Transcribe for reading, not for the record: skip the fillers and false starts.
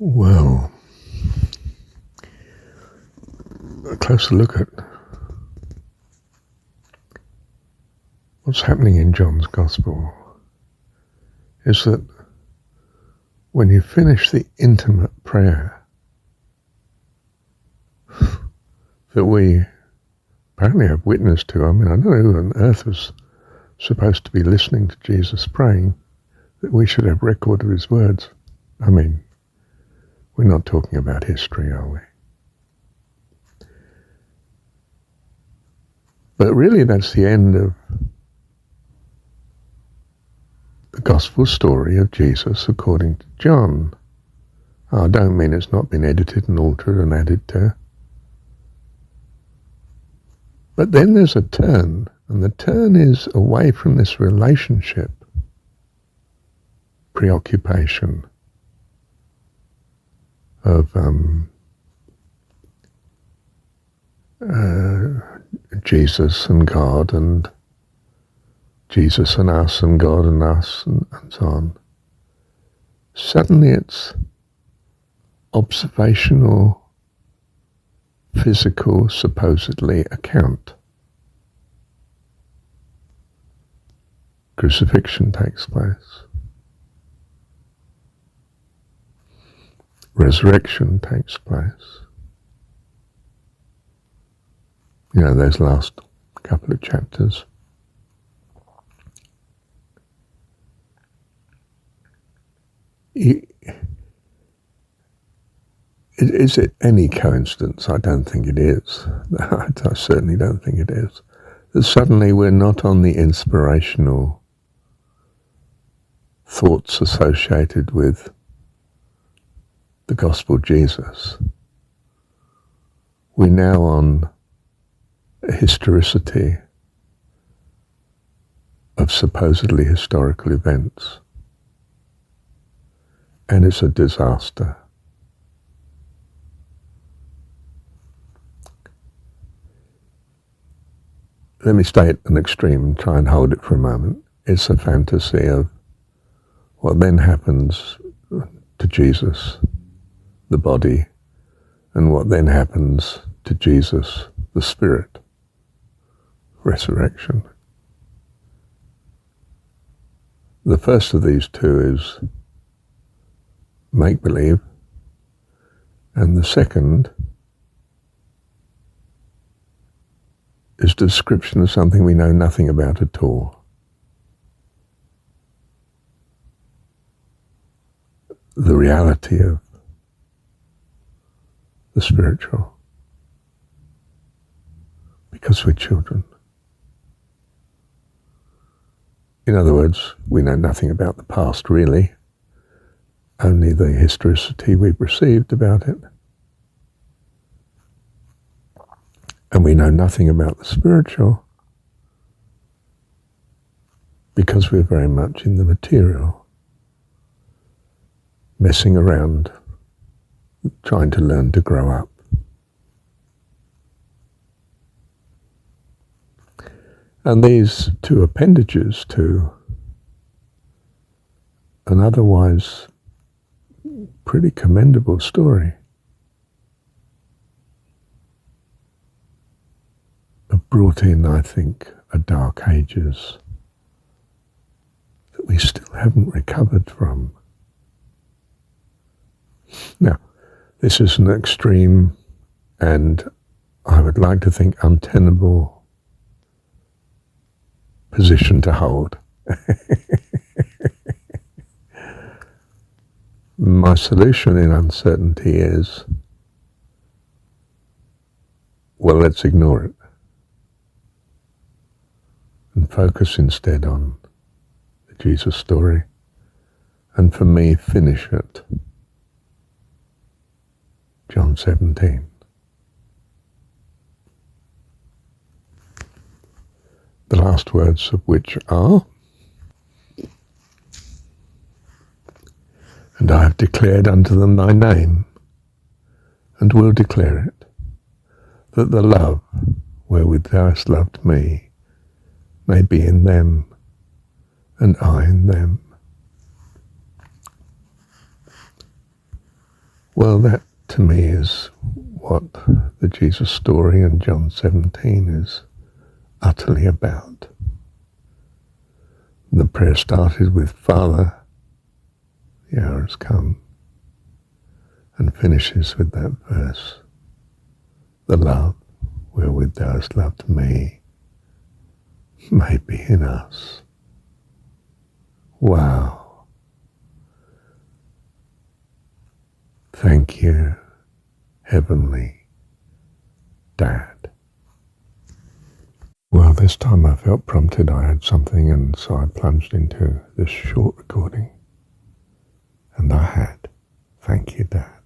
Well, a closer look at what's happening in John's Gospel is that when you finish the intimate prayer that we apparently have witnessed to, I don't know who on earth was supposed to be listening to Jesus praying, that we should have record of his words. We're not talking about history, are we? But really that's the end of the gospel story of Jesus according to John. I don't mean it's not been edited and altered and added to. But then there's a turn, and the turn is away from this relationship, preoccupation of Jesus and God, and Jesus and us, and God and us, and so on. Suddenly it's observational, physical, supposedly, account. Crucifixion takes place. Resurrection takes place. Those last couple of chapters. Is it any coincidence? I don't think it is. I certainly don't think it is. That suddenly we're not on the inspirational thoughts associated with the gospel Jesus. We're now on a historicity of supposedly historical events. And it's a disaster. Let me state an extreme and try and hold it for a moment. It's a fantasy of what then happens to Jesus, the body, and what then happens to Jesus, the spirit, resurrection. The first of these two is make-believe, and the second is a description of something we know nothing about at all. The reality of the spiritual, because we're children. In other words, we know nothing about the past really, only the historicity we've received about it. And we know nothing about the spiritual because we're very much in the material, messing around, trying to learn to grow up. And these two appendages to an otherwise pretty commendable story have brought in, I think, a dark ages that we still haven't recovered from. Now, this is an extreme and I would like to think untenable position to hold. My solution in uncertainty is, well, let's ignore it and focus instead on the Jesus story, and for me, finish it. John 17. The last words of which are, and I have declared unto them thy name, and will declare it, that the love wherewith thou hast loved me may be in them, and I in them. Well, that to me is what the Jesus story and John 17 is utterly about. The prayer started with Father, the hour has come, and finishes with that verse, the love wherewith thou hast loved me may be in us. Wow. Thank you, Heavenly Dad. Well, this time I felt prompted I had something, and so I plunged into this short recording. And I had. Thank you, Dad.